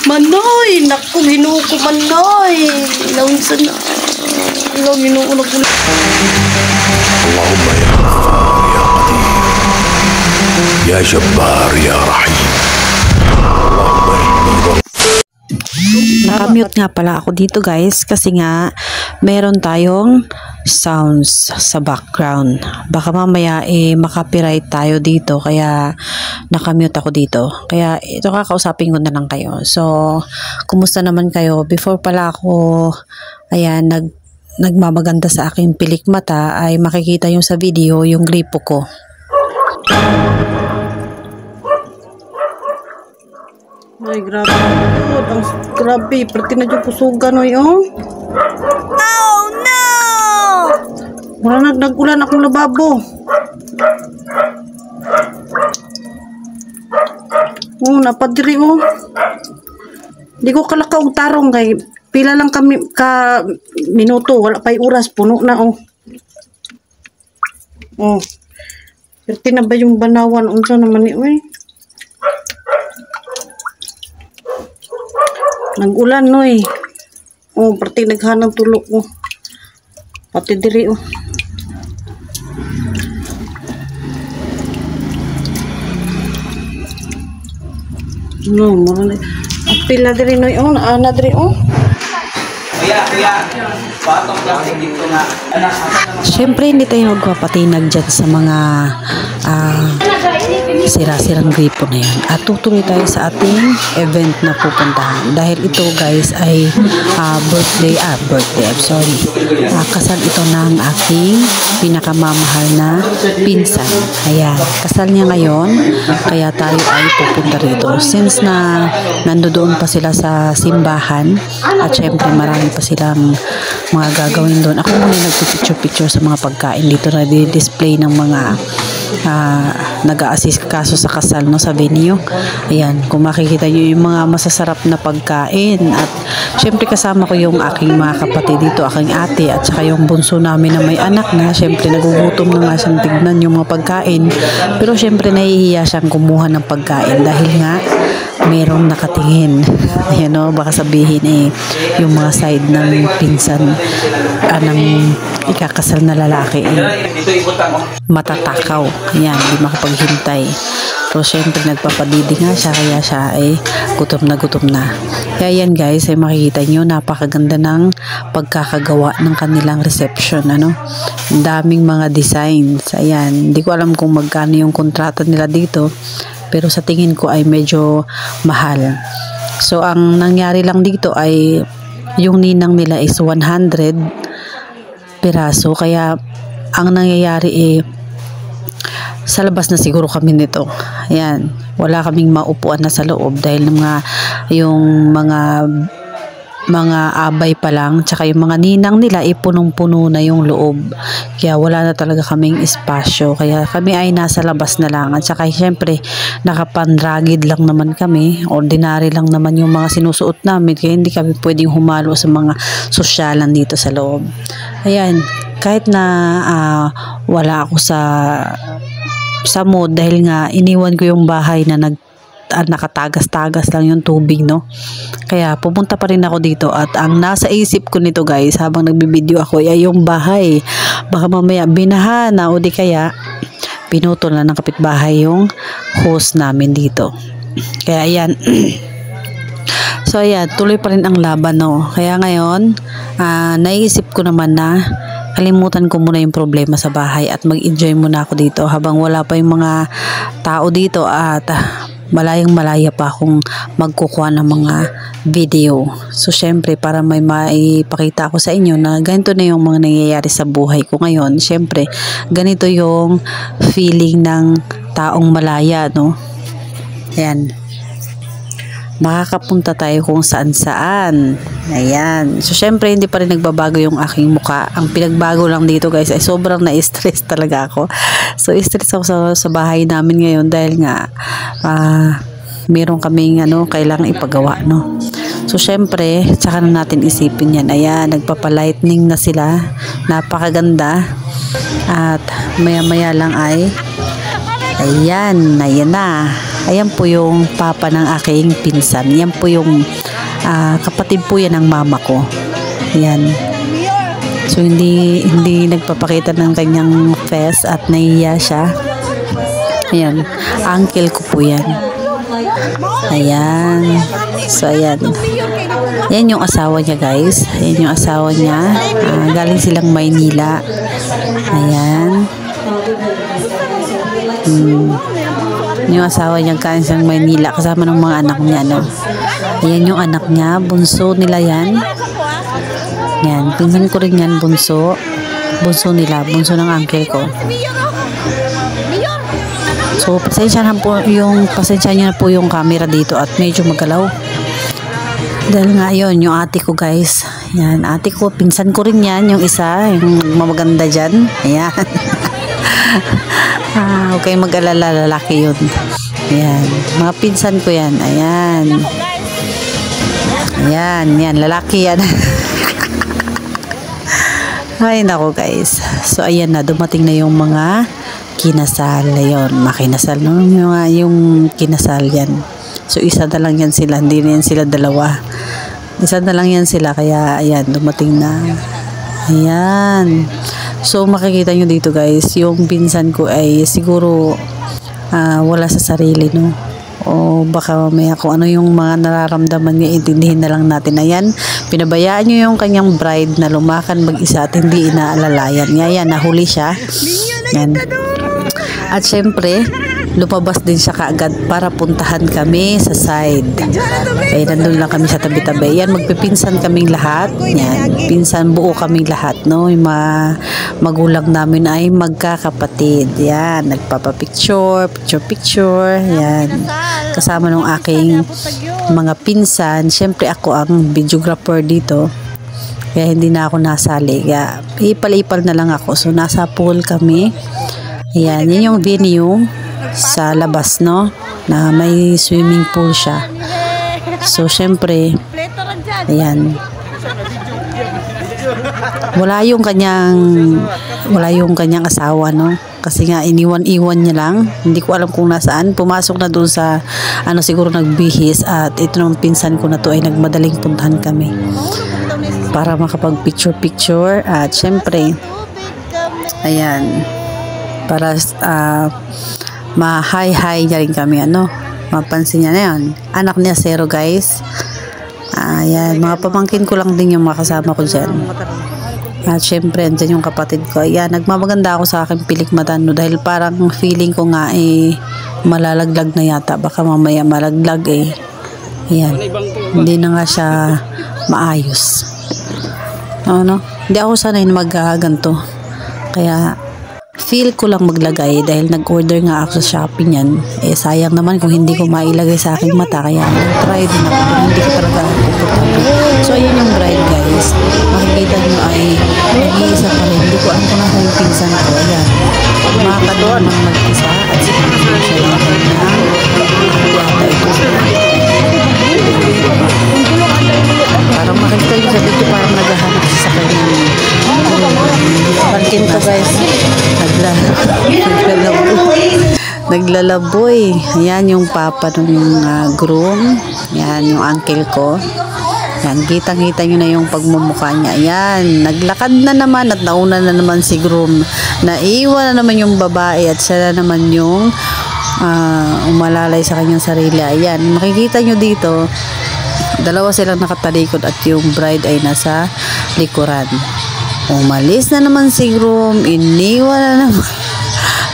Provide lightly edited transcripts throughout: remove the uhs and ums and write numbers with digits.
Manoy, naku, ginuko manoy. Naunsa na. Alam, ginuko na kulit. Allahumma ya Ghaffar ya Qadir ya Jabbar ya Rahim. Allahumma inni Nakamute nga pala ako dito guys kasi nga meron tayong sounds sa background. Baka mamaya makapiright tayo dito kaya nakamute ako dito. Kaya ito kakausapin ko na lang kayo. So, kumusta naman kayo? Before pala ako nagmamaganda sa aking pilik mata ay makikita yung sa video yung gripo ko. Ay, grabe. Ang grabe. Perti na dyan kusugan, oy, oh. Oh, no! Wala nagdagulan akong lababo. Oh, napadiri, oh. Di ko kalakaw tarong kay pila lang kami ka minuto. Wala pa'y oras. Puno na, oh. Oh. Perti na ba yung banawan? Unsa naman ni, oy. Nag-ulan, noy. Oh, perti naghanang tulog ko. Pati diri, oh. No, marami. Pila diri, noy. Oh, naana diri, oh. Kuya, patong plastic dito nga. Siyempre hindi tayo magpapatinag dyan sa mga sira-sirang gripo na yan. At tutuloy tayo sa ating event na pupuntahan. Dahil ito guys ay kasal ito ng aking pinakamamahal na pinsan. Ayan, kasal niya ngayon. Kaya tayo ay pupunta rito. Since na nandoon pa sila sa simbahan at siyempre marami pa silang mga gagawin doon. Ako muna nagpipicture-picture sa mga pagkain dito na di-display ng mga nag-a-assist kaso sa kasal, no, sa venue. Ayan, kung makikita nyo yung mga masasarap na pagkain at syempre kasama ko yung aking mga kapatid dito, aking ate at saka yung bunso namin na may anak na syempre nagugutom na nga siyang tignan yung mga pagkain pero syempre nahihiya siyang kumuha ng pagkain dahil nga merong nakatingin. Ayan, no, baka sabihin yung mga side ng pinsan ng ikakasal na lalaki matatakaw. Ayan, di makapaghintay. Pero syempre nagpapadidi nga siya kaya siya ay gutom na. Kaya yan guys ay makikita nyo napakaganda ng pagkakagawa ng kanilang reception. Ano? Daming mga designs. Ayan, hindi ko alam kung magkano yung kontrata nila dito pero sa tingin ko ay medyo mahal. So ang nangyari lang dito ay yung ninang nila is 100 piraso kaya ang nangyayari sa labas na siguro kami nito. Ayan, wala kaming maupuan na sa loob dahil yung mga abay pa lang tsaka yung mga ninang nila punong-puno na yung loob. Kaya wala na talaga kaming espasyo. Kaya kami ay nasa labas na lang. At saka syempre nakapanragid lang naman kami. Ordinary lang naman yung mga sinusuot namin. Kaya hindi kami pwedeng humalo sa mga sosyalan dito sa loob. Ayan, kahit na wala ako sa mood dahil nga iniwan ko yung bahay na nakatagas-tagas lang yung tubig, no? Kaya pupunta pa rin ako dito at ang nasa isip ko nito guys habang nagbibideo ako ay yung bahay. Baka mamaya binaha na o di kaya pinutol na ng kapitbahay yung host namin dito. Kaya ayan. So ayan, tuloy pa rin ang laban, no? Kaya ngayon naiisip ko naman na kalimutan ko muna yung problema sa bahay at mag-enjoy muna ako dito habang wala pa yung mga tao dito at malayang-malaya pa akong magkukuha ng mga video. So syempre para may maipakita ko sa inyo na ganito na yung mga nangyayari sa buhay ko ngayon. Syempre ganito yung feeling ng taong malaya, no? Ayan. Makakapunta tayo kung saan-saan. Ayan. So, syempre, hindi pa rin nagbabago yung aking muka. Ang pinagbago lang dito, guys, ay sobrang na-stress talaga ako. So, stress ako sa bahay namin ngayon dahil nga meron kaming kailangan ipagawa, no? So, syempre, tsaka na natin isipin yan. Ayan, nagpapalightning na sila. Napakaganda. At maya-maya lang ayan na. Ayan po yung papa ng aking pinsan. Yan po yung kapatid po yan ng mama ko. Yan. So hindi nagpapakita ng kanyang face at nahiya siya. Ayan. Uncle ko po yan. Ayan. So ayan. Yan yung asawa niya, guys. Yan yung asawa niya. Galing silang Maynila. Ayan. Yung asawa niya galing silang Maynila kasama ng mga anak niya, no? Ayan yung anak niya. Bunso nila yan. Yan. Pinsan ko rin yan, bunso. Bunso nila. Bunso ng uncle ko. So, pasensya niyo na po yung camera dito at medyo magalaw. Dahil nga yun, yung ate ko, guys. Yan, ate ko, pinsan ko rin yan, yung isa, yung mamaganda dyan. Ayan. Huwag kayong mag-alala, lalaki yun. Ayan, mga pinsan ko yan. Ayan. Ayan, lalaki yan. Ay, nako, guys. So, ayan na, dumating na yung mga kinasal. Ayun, makinasal. No? Yung kinasal yan. So, isa na lang yan sila. Hindi na yan sila dalawa. Isa na lang yan sila. Kaya, ayan, dumating na. Ayan. So, makikita nyo dito, guys. Yung pinsan ko ay siguro wala sa sarili, no? O baka mamaya kung ano yung mga nararamdaman niya, intindihin na lang natin. Ayan, pinabayaan nyo yung kanyang bride na lumakan mag-isa at hindi inaalalayan. Ayan, nahuli siya. Ayan. At syempre, lumabas din siya kaagad para puntahan kami sa side. Kaya nandun lang kami sa tabi-tabi. Yan, magpipinsan kaming lahat. Yan, pinsan buo kaming lahat, no? Yung mga magulang namin ay magkakapatid. Yan, nagpapapicture, picture. Yan, kasama nung aking mga pinsan. Syempre ako ang videographer dito. Kaya hindi na ako nasali. Kaya ipal-ipal na lang ako. So, nasa pool kami. Ayan, yun yung venue sa labas, no? Na may swimming pool siya. So, syempre, ayan. Wala yung kanyang asawa, no? Kasi nga, iniwan-iwan niya lang. Hindi ko alam kung nasaan. Pumasok na doon sa, siguro nagbihis. At ito ng pinsan ko na to ay nagmadaling puntahan kami. Para makapag-picture-picture. At syempre, ayan. Para ma-hi-hi niya rin kami, mapansin niya na yan. Anak niya, Zero, guys. Ayan, mga pamangkin ko lang din yung makasama ko dyan. At syempre, andyan yung kapatid ko. Ayan, nagmamaganda ako sa aking pilikmata, no? Dahil parang feeling ko nga malalaglag na yata. Baka mamaya malaglag Ayan, hindi na nga siya maayos. Hindi ako sanay na mag-ganto. Kaya feel ko lang maglagay dahil nag-order nga ako sa Shopee niyan. Sayang naman kung hindi ko mailagay sa aking mata. Kaya nag-try din ako. Hindi ko talaga komportable. So, ayun yung bride, guys. Makikita nyo ay nag-iisa pa rin. Hindi ko alam kung nasa yung pinsan ko. Ayan. Makakador ng mag-isa at siya siya lang na yata ito. Parang makikita nyo sa dito parang naghahanap sa kanyang pantin to, guys. Naglalaboy. Ayan yung papa ng groom. Ayan yung uncle ko. Ayan, kitang-kita nyo na yung pagmumukha niya. Ayan, naglakad na naman at nauna na naman si groom. Naiwan na naman yung babae at siya na naman yung umalalay sa kanyang sarili. Ayan, makikita nyo dito, dalawa silang nakatalikod at yung bride ay nasa likuran. Umalis na naman si groom, iniwan na naman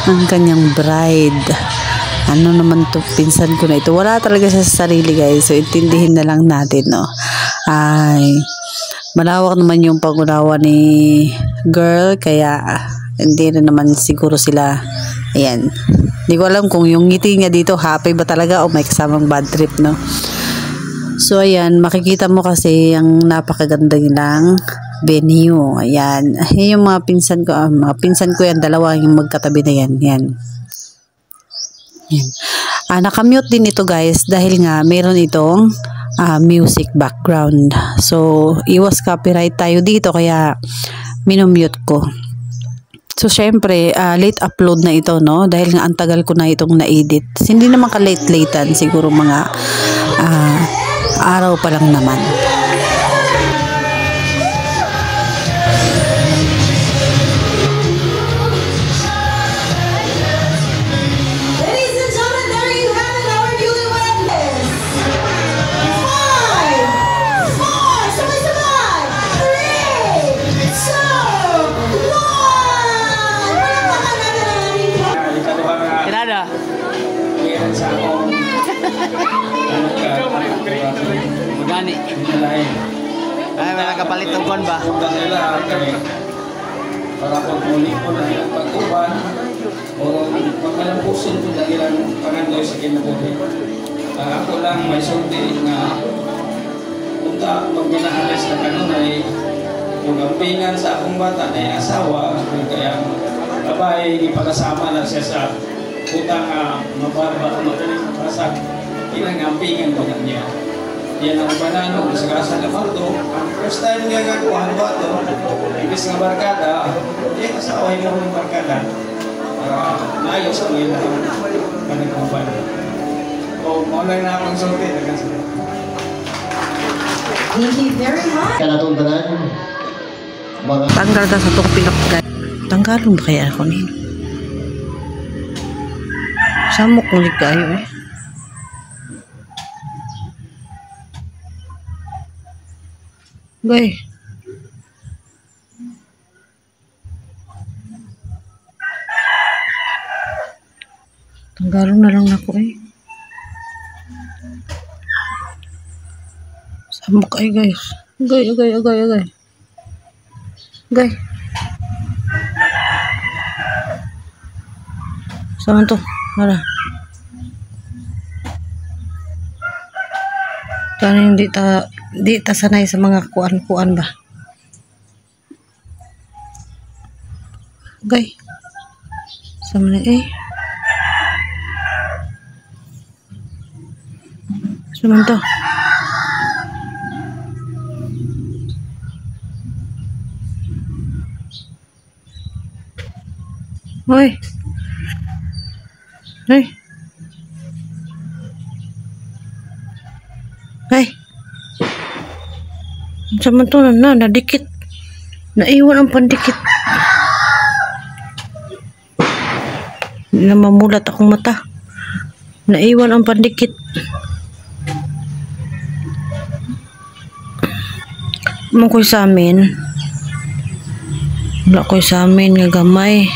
ang kanyang bride. Ano naman to, pinsan ko na ito. Wala talaga siya sa sarili, guys. So, intindihin na lang natin, no? Ay, malawak naman yung pag-unawa ni girl, kaya hindi na naman siguro sila, ayan. Hindi ko alam kung yung ngiti niya dito, happy ba talaga o may kasamang bad trip, no? So, ayan, makikita mo kasi ang napakaganda nilang venue. Ayan. Ayan yung mga pinsan ko. Mga pinsan ko yan. Dalawa yung magkatabi na yan. Yan. Yan. Nakamute din ito, guys. Dahil nga, meron itong music background. So, iwas copyright tayo dito. Kaya, minumute ko. So, syempre, late upload na ito, no? Dahil nga ang tagal ko na itong na-edit. Hindi naman ka-late-latean. Siguro mga araw pa lang naman. Ladies and gentlemen, there you have it, our newlywed bliss. 5, 4, sabay-sabay. 3, 2, 1. Palakpakan natin ang aming Kinada. Magani. Ay, may nakapalit ng kon ba? Para po muli po na ilang pagkuban o magmalampusin po na ilang pangandoy sa kinabuhi. Ako lang may sulti nga punta pag ginaalis na kanunay yung ampingan sa akong bata na asawa kaya babae ipakasama na siya sa utang mabarba o madaling pasag pinangampingan ko na niya. Yan ang banano sa kasa na Marto. First time nga gakuhan ba ito? Ibis nga barkada, asawa mo ng barkada para maayos ang yun ang panagkuban. O, maulay na akong sulti. Thank you very much. Tanggal na sa itong pinakagay. Tanggalon ba kaya ako nino? Samok ulit kayo eh. Gay. Tanggalon na lang ako eh. Samok ay guys. Gay. Gay. Saan to? Mara. Tani di ta sanay sa mga kuan-kuan ba. Gay. Sama na eh. Saan to? Hoy. Hey. Hey. Sama to na nadikit. Naiwan ang pandikit. Hindi na mamulat akong mata. Naiwan ang pandikit. Makoy sa amin. Wala ko'y sa amin nga gamay.